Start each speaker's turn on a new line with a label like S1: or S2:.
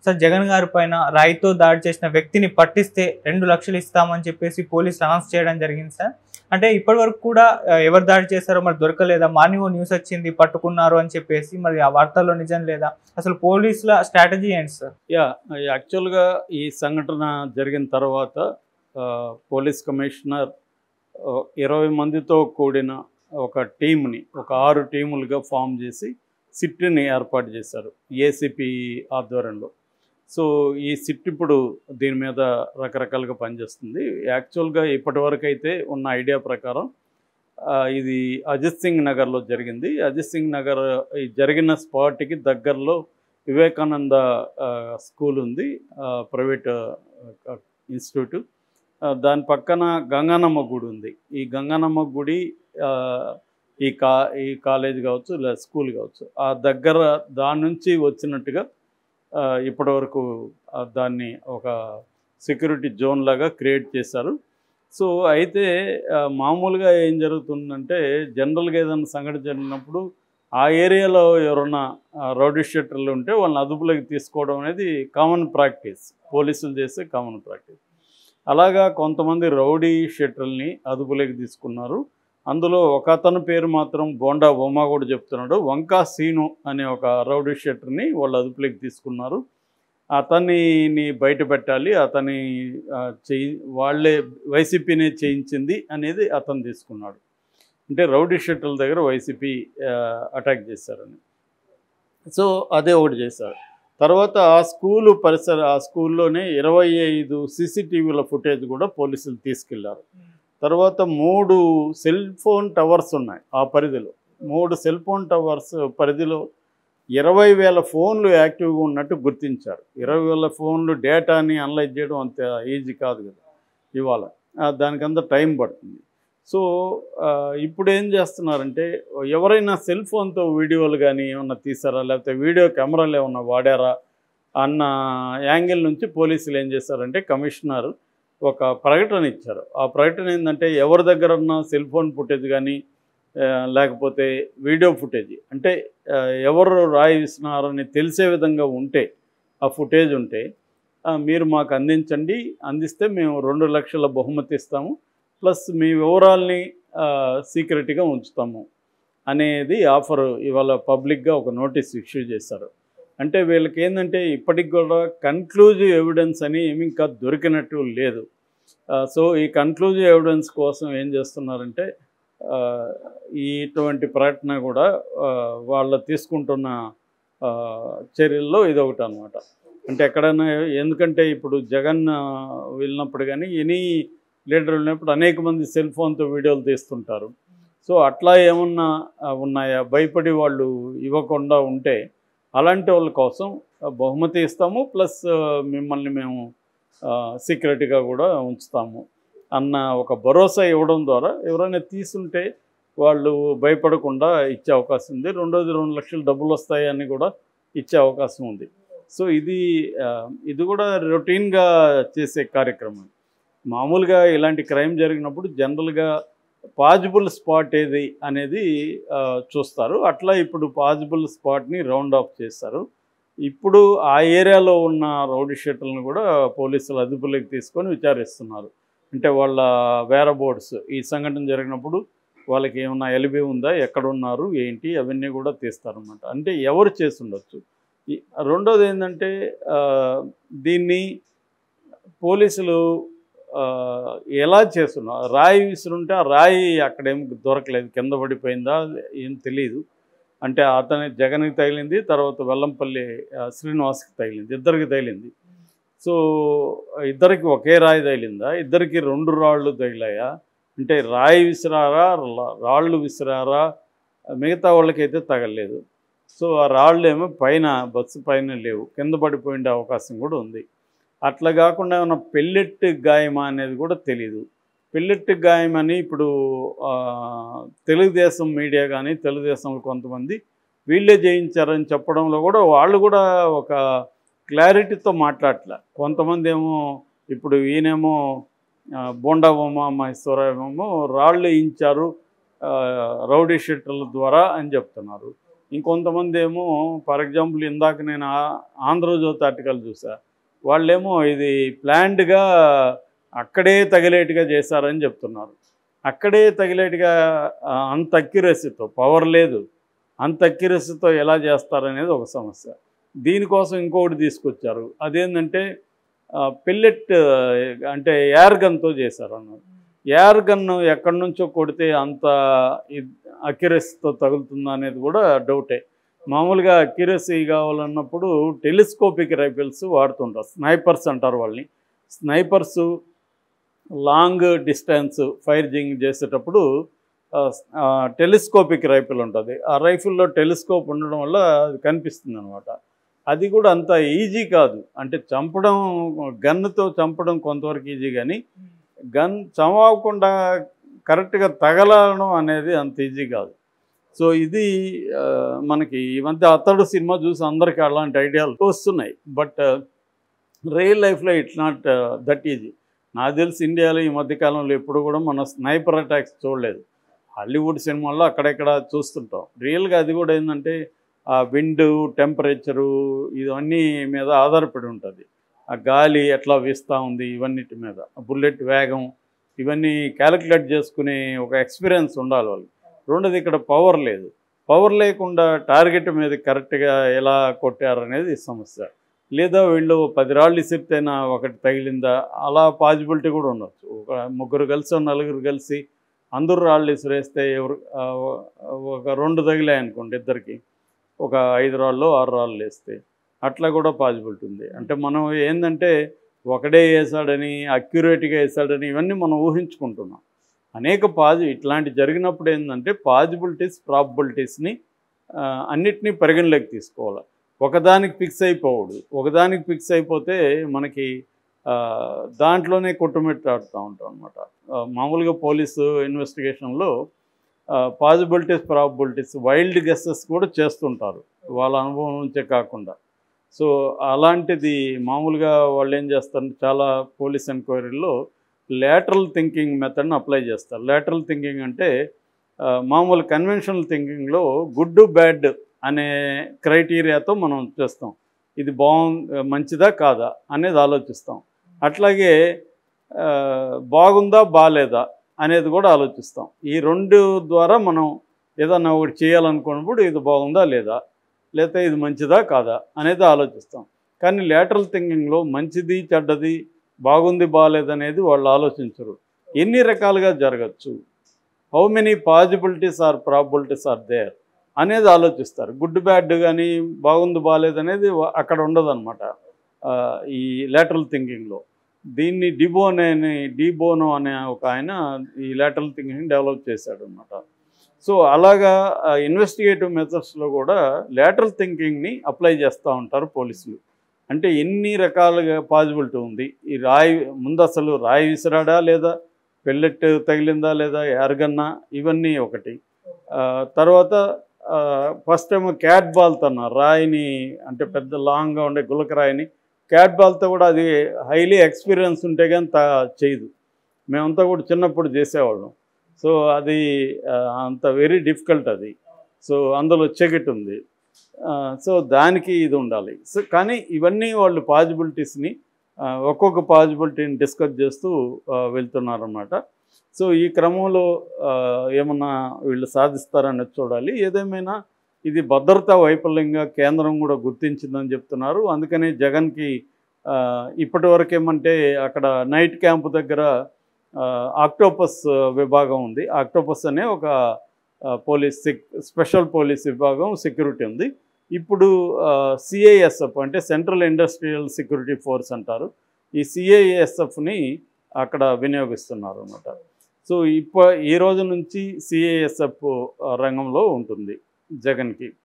S1: అసలు జగన్ గారి పైన రాయితో దాడి చేసిన వ్యక్తిని పట్టిస్తే 2 లక్షలు ఇస్తామని చెప్పేసి పోలీసులు అనౌన్స్ చేయడం జరిగింది సార్. అంటే ఇప్పటి వరకు కూడా ఎవరు దాడి చేశారో మరి దొరకలేదా? మార్నింగ్ న్యూస్ వచ్చింది పట్టుకున్నారు అని చెప్పేసి, మరి ఆ వార్తల్లో నిజం లేదా? అసలు పోలీసుల స్ట్రాటజీ ఏంటి సార్?
S2: యాక్చువల్గా ఈ సంఘటన జరిగిన తర్వాత పోలీస్ కమిషనర్ 20 మందితో కూడిన ఒక టీంని, ఒక 6 టీములుగా ఫామ్ చేసి సిట్ని ఏర్పాటు చేశారు ఏసీపీ ఆధ్వర్యంలో. సో ఈ సిట్ ఇప్పుడు దీని మీద రకరకాలుగా పనిచేస్తుంది. యాక్చువల్గా ఇప్పటి వరకు అయితే ఉన్న ఐడియా ప్రకారం ఇది అజిత్ సింగ్ నగర్లో జరిగింది. అజిత్ సింగ్ నగర్ జరిగిన స్పాట్కి దగ్గరలో వివేకానంద స్కూల్ ఉంది, ప్రైవేట్ ఇన్స్టిట్యూట్. దాని పక్కన గంగానమ్మ గుడి ఉంది. ఈ గంగానమ్మ గుడి ఈ కాలేజ్ కావచ్చు లేదా స్కూల్ కావచ్చు, ఆ దగ్గర దాని నుంచి వచ్చినట్టుగా ఇప్పటివరకు దాన్ని ఒక సెక్యూరిటీ జోన్ లాగా క్రియేట్ చేశారు. సో అయితే మామూలుగా ఏం జరుగుతుందంటే, జనరల్గా ఏదైనా సంఘటన జరిగినప్పుడు ఆ ఏరియాలో ఎవరన్నా రౌడీ షీటర్లు ఉంటే వాళ్ళని అదుపులోకి తీసుకోవడం అనేది కామన్ ప్రాక్టీస్, పోలీసులు చేసే కామన్ ప్రాక్టీస్. అలాగా కొంతమంది రౌడీ షీటర్లని అదుపులోకి తీసుకున్నారు. అందులో ఒక అతని పేరు మాత్రం బోండా బొమ్మ కూడా చెప్తున్నాడు. వంకా సీను అనే ఒక రౌడీ షీటర్ని వాళ్ళు అదుపులోకి తీసుకున్నారు. అతన్ని బయట పెట్టాలి, అతని వాళ్ళే వైసీపీనే చేయించింది అనేది అతను తీసుకున్నాడు. అంటే రౌడీ షీటర్ల దగ్గర వైసీపీ అటాక్ చేశారని. సో అదే ఒకటి చేశారు. తర్వాత ఆ స్కూల్లోనే 25 సీసీటీవీల ఫుటేజ్ కూడా పోలీసులు తీసుకెళ్లారు. తర్వాత 3 సెల్ ఫోన్ టవర్స్ ఉన్నాయి ఆ పరిధిలో. 3 సెల్ ఫోన్ టవర్స్ పరిధిలో 20,000 ఫోన్లు యాక్టివ్గా ఉన్నట్టు గుర్తించారు. 20,000 ఫోన్లు డేటాని అనలైజ్ చేయడం అంత ఈజీ కాదు కదా ఇవాళ, దానికంత టైం పడుతుంది. సో ఇప్పుడు ఏం చేస్తున్నారంటే, ఎవరైనా సెల్ ఫోన్తో వీడియోలు కానీ ఏమన్నా తీసారా, లేకపోతే వీడియో కెమెరాలు ఏమన్నా వాడారా అన్న యాంగిల్ నుంచి పోలీసులు ఏం చేశారంటే, కమిషనర్ ఒక ప్రకటన ఇచ్చారు. ఆ ప్రకటన ఏంటంటే, ఎవరి దగ్గర ఉన్న సెల్ ఫోన్ ఫుటేజ్ కానీ లేకపోతే వీడియో ఫుటేజ్, అంటే ఎవరు రాయి విసినారని తెలిసే విధంగా ఉంటే, ఆ ఫుటేజ్ ఉంటే మీరు మాకు అందించండి, అందిస్తే మేము 2 లక్షల బహుమతి ఇస్తాము, ప్లస్ మీ వివరాల్ని సీక్రెట్గా ఉంచుతాము అనేది ఆఫర్ ఇవాళ పబ్లిక్గా ఒక నోటీస్ ఇష్యూ చేశారు. అంటే వీళ్ళకి ఏంటంటే, ఇప్పటికి కూడా కన్క్లూజివ్ ఎవిడెన్స్ అని ఏమి ఇంకా దొరికినట్టు లేదు. సో ఈ కన్క్లూజివ్ ఎవిడెన్స్ కోసం ఏం చేస్తున్నారంటే, ఇటువంటి ప్రకటన కూడా వాళ్ళు తీసుకుంటున్న చర్యల్లో ఇదొకటి అనమాట. అంటే ఎక్కడైనా, ఎందుకంటే ఇప్పుడు జగన్ వెళ్ళినప్పుడు కానీ ఎనీ లీడర్ వెళ్ళినప్పుడు అనేక మంది సెల్ ఫోన్తో వీడియోలు తీస్తుంటారు. సో అట్లా ఏమన్నా ఉన్నాయా, భయపడి వాళ్ళు ఇవ్వకుండా ఉంటే అలాంటి వాళ్ళ కోసం బహుమతి ఇస్తాము, ప్లస్ మిమ్మల్ని మేము సీక్రెట్గా కూడా ఉంచుతాము అన్న ఒక భరోసా ఇవ్వడం ద్వారా ఎవరైనా తీసుంటే వాళ్ళు భయపడకుండా ఇచ్చే అవకాశం ఉంది. రెండోది 2 లక్షలు డబ్బులు వస్తాయని కూడా ఇచ్చే అవకాశం ఉంది. సో ఇది కూడా రొటీన్గా చేసే కార్యక్రమం. మామూలుగా ఇలాంటి క్రైమ్ జరిగినప్పుడు జనరల్గా పాజిబుల్ స్పాట్ ఏది అనేది చూస్తారు. అట్లా ఇప్పుడు పాజిబుల్ స్పాట్ని రౌండ్ ఆఫ్ చేస్తారు. ఇప్పుడు ఆ ఏరియాలో ఉన్న రౌడీ షీటర్లను కూడా పోలీసులు అదుపులోకి తీసుకొని విచారిస్తున్నారు. అంటే వాళ్ళ వేరబోర్డ్స్, ఈ సంఘటన జరిగినప్పుడు వాళ్ళకి ఏమన్నా ఎలిబి ఉందా, ఎక్కడున్నారు ఏంటి, అవన్నీ కూడా తీస్తారన్నమాట. అంటే ఎవరు చేసి ఉండొచ్చు. రెండోది ఏంటంటే, దీన్ని పోలీసులు ఎలా చేస్తున్నారు, రాయి విసురుంటే ఆ రాయి అక్కడేం దొరకలేదు, కింద పడిపోయిందా ఏం తెలియదు. అంటే అతని జగన్కి తగిలింది, తర్వాత వెల్లంపల్లి శ్రీనివాస్కి తగిలింది, ఇద్దరికి తగిలింది. సో ఇద్దరికి ఒకే రాయి తగిలిందా, ఇద్దరికి 2 రాళ్ళు తగిలాయా, అంటే రాయి విసిరారా రాళ్ళు విసిరారా, మిగతా వాళ్ళకైతే తగలలేదు. సో ఆ రాళ్ళు ఏమో పైన బస్సు పైన లేవు, కింద పడిపోయిన అవకాశం కూడా ఉంది. అట్లా కాకుండా ఏమన్నా పెల్లెట్ గాయమా అనేది కూడా తెలీదు. పెల్లెట్ గాయమని ఇప్పుడు తెలుగుదేశం మీడియా కానీ తెలుగుదేశంలో కొంతమంది వీళ్ళే జయించారని చెప్పడంలో కూడా వాళ్ళు కూడా ఒక క్లారిటీతో మాట్లాడలే. కొంతమంది ఏమో ఇప్పుడు ఈయనేమో బోండా బొమ్మ మహేశ్వరరావు ఏమో రాళ్ళు వేయించారు రౌడీ షీటర్ల ద్వారా అని చెప్తున్నారు. ఇంకొంతమంది ఏమో ఫర్ ఎగ్జాంపుల్ ఇందాక నేను ఆంధ్రజ్యోతి ఆర్టికల్ చూసా, వాళ్ళేమో ఇది ప్లాన్డ్గా అక్కడే తగిలేట్టుగా చేశారని చెప్తున్నారు. అక్కడే తగిలేట్టుగా అంత అక్యురసీతో, పవర్ లేదు, అంత అక్యురసీతో ఎలా చేస్తారనేది ఒక సమస్య. దీనికోసం ఇంకొకటి తీసుకొచ్చారు, అదేంటంటే పెల్లెట్ అంటే ఎయిర్ గన్తో చేశారు అన్నారు. ఎయిర్ గన్ ఎక్కడి నుంచో కొడితే అంత అక్యురసీతో తగులుతుందా అనేది కూడా డౌటే. మామూలుగా అక్యురసీ కావాలన్నప్పుడు టెలిస్కోపిక్ రైఫిల్స్ వాడుతుంటారు, స్నైపర్స్ అంటారు వాళ్ళని. స్నైపర్స్ లాంగ్ డిస్టెన్స్ ఫైరింగ్ చేసేటప్పుడు టెలిస్కోపిక్ రైఫిల్ ఉంటుంది. ఆ రైఫిల్లో టెలిస్కోప్ ఉండడం వల్ల అది కనిపిస్తుంది అనమాట. అది కూడా అంత ఈజీ కాదు. అంటే చంపడం, గన్నుతో చంపడం కొంతవరకు ఈజీ, కానీ గన్ చంపకుండా కరెక్ట్గా తగలడం అనేది అంత ఈజీ కాదు. సో ఇది మనకి ఈ మధ్య అతడు సినిమా చూసి అందరికీ అలాంటి ఐడియాలు వస్తున్నాయి. బట్ రియల్ లైఫ్లో ఇట్స్ నాట్ దట్ ఈజీ. నాకు తెలిసి ఇండియాలో ఈ మధ్యకాలంలో ఎప్పుడు కూడా మనం స్నైపర్ అటాక్స్ చూడలేదు. హాలీవుడ్ సినిమాల్లో అక్కడెక్కడ చూస్తుంటాం. రియల్గా అది కూడా ఏంటంటే ఆ విండ్, టెంపరేచరు ఇవన్నీ మీద ఆధారపడి ఉంటుంది. ఆ గాలి ఎట్లా వీస్తూ ఉంది, ఇవన్నిటి మీద, బుల్లెట్ వేగం, ఇవన్నీ క్యాలిక్యులేట్ చేసుకునే ఒక ఎక్స్పీరియన్స్ ఉండాలి వాళ్ళు. రెండోది ఇక్కడ పవర్ లేదు. పవర్ లేకుండా టార్గెట్ మీద కరెక్ట్గా ఎలా కొట్టారనేది సమస్య. లేదా వీళ్ళు 10 రాళ్ళు ఇసిరితేనా ఒకటి తగిలిందా, అలా పాజిబిలిటీ కూడా ఉండొచ్చు. ఒక 3 కలిసి 4 కలిసి అందరూ రాళ్ళు ఇసిరేస్తే ఒక 2 తగిలాయి అనుకోండి, ఇద్దరికి ఒక 5 రాళ్ళు 6 రాళ్ళు వేస్తే అట్లా కూడా పాజిబిలిటీ ఉంది. అంటే మనం ఏంటంటే ఒకడే వేసాడని, అక్యురేట్గా వేసాడని ఇవన్నీ మనం ఊహించుకుంటున్నాం. అనేక ఇట్లాంటి జరిగినప్పుడు ఏంటంటే పాజిబిలిటీస్, ప్రాబబిలిటీస్ని అన్నిటినీ పరిగణలోకి తీసుకోవాలి. ఒకదానికి ఫిక్స్ అయిపోవడు. ఒకదానికి ఫిక్స్ అయిపోతే మనకి దాంట్లోనే కొట్టుమిట్టాడుతూ ఉంటాం అనమాట. మామూలుగా పోలీసు ఇన్వెస్టిగేషన్లో పాజిబిలిటీస్, ప్రాబబిలిటీస్, వైల్డ్ గెస్సెస్ కూడా చేస్తుంటారు వాళ్ళ అనుభవం నుంచే కాకుండా. సో అలాంటిది మామూలుగా వాళ్ళు ఏం చేస్తారంటే చాలా పోలీస్ ఎంక్వైరీల్లో లేటరల్ థింకింగ్ మెథడ్ని అప్లై చేస్తారు. లేటరల్ థింకింగ్ అంటే మామూలు కన్వెన్షనల్ థింకింగ్లో గుడ్ బ్యాడ్ అనే క్రైటీరియాతో మనం చేస్తాం. ఇది మంచిదా కాదా అనేది ఆలోచిస్తాం. అట్లాగే బాగుందా బాలేదా అనేది కూడా ఆలోచిస్తాం. ఈ 2 ద్వారా మనం ఏదన్నా ఒకటి చేయాలనుకున్నప్పుడు ఇది బాగుందా లేదా, లేకపోతే ఇది మంచిదా కాదా అనేది ఆలోచిస్తాం. కానీ లేటరల్ థింకింగ్లో మంచిది చెడ్డది, బాగుంది బాలేదనేది వాళ్ళు ఆలోచించరు. ఎన్ని రకాలుగా జరగచ్చు, how many possibilities or probabilities are there అనేది ఆలోచిస్తారు. గుడ్ బ్యాడ్ కానీ బాగుంది బాలేదనేది అక్కడ ఉండదన్నమాట ఈ లేటరల్ థింకింగ్లో. దీన్ని డీబోనో అనే ఒక ఆయన ఈ లేటరల్ థింకింగ్ డెవలప్ చేశాడు అనమాట. సో అలాగా ఇన్వెస్టిగేటివ్ మెథడ్స్లో కూడా లేటరల్ థింకింగ్ని అప్లై చేస్తూ ఉంటారు పోలీసులు. అంటే ఎన్ని రకాలుగా పాజిబిలిటీ ఉంది, ఈ ముందు అసలు రాయి విసిరాడా లేదా, పెల్లెట్ తగిలిందా లేదా, ఎరగన్నా, ఇవన్నీ ఒకటి. తర్వాత ఫస్ట్ ఏమో క్యాట్ బాల్తో రాయిని, అంటే పెద్ద లాంగ్గా ఉండే గులక రాయిని క్యాట్ బాల్తో కూడా అది హైలీ ఎక్స్పీరియన్స్ ఉంటే కానీ చేయదు. మేమంతా కూడా చిన్నప్పుడు చేసేవాళ్ళం. సో అది అంత వెరీ డిఫికల్ట్ అది. సో అందులో చెగట్ ఉంది. సో దానికి ఇది ఉండాలి. సో కానీ ఇవన్నీ వాళ్ళు పాజిబిలిటీస్ని ఒక్కొక్క పాజిబిలిటీని డిస్కస్ చేస్తూ వెళ్తున్నారన్నమాట. సో ఈ క్రమంలో ఏమన్నా వీళ్ళు సాధిస్తారని చూడాలి. ఏదేమైనా ఇది భద్రతా వైఫల్యంగా కేంద్రం కూడా గుర్తించిందని చెప్తున్నారు. అందుకని జగన్కి ఇప్పటి వరకు ఏమంటే అక్కడ నైట్ క్యాంపు దగ్గర ఆక్టోపస్ విభాగం ఉంది. ఆక్టోపస్ అనే ఒక స్పెషల్ పోలీస్ విభాగం సెక్యూరిటీ ఉంది. ఇప్పుడు సిఐఎస్ఎఫ్ అంటే సెంట్రల్ ఇండస్ట్రియల్ సెక్యూరిటీ ఫోర్స్ అంటారు. ఈ సిఐఎస్ఎఫ్ని అక్కడ వినియోగిస్తున్నారు అన్నమాట. సో ఈ రోజు నుంచి సిఐఎస్ఎఫ్ రంగంలో ఉంటుంది జగన్కి.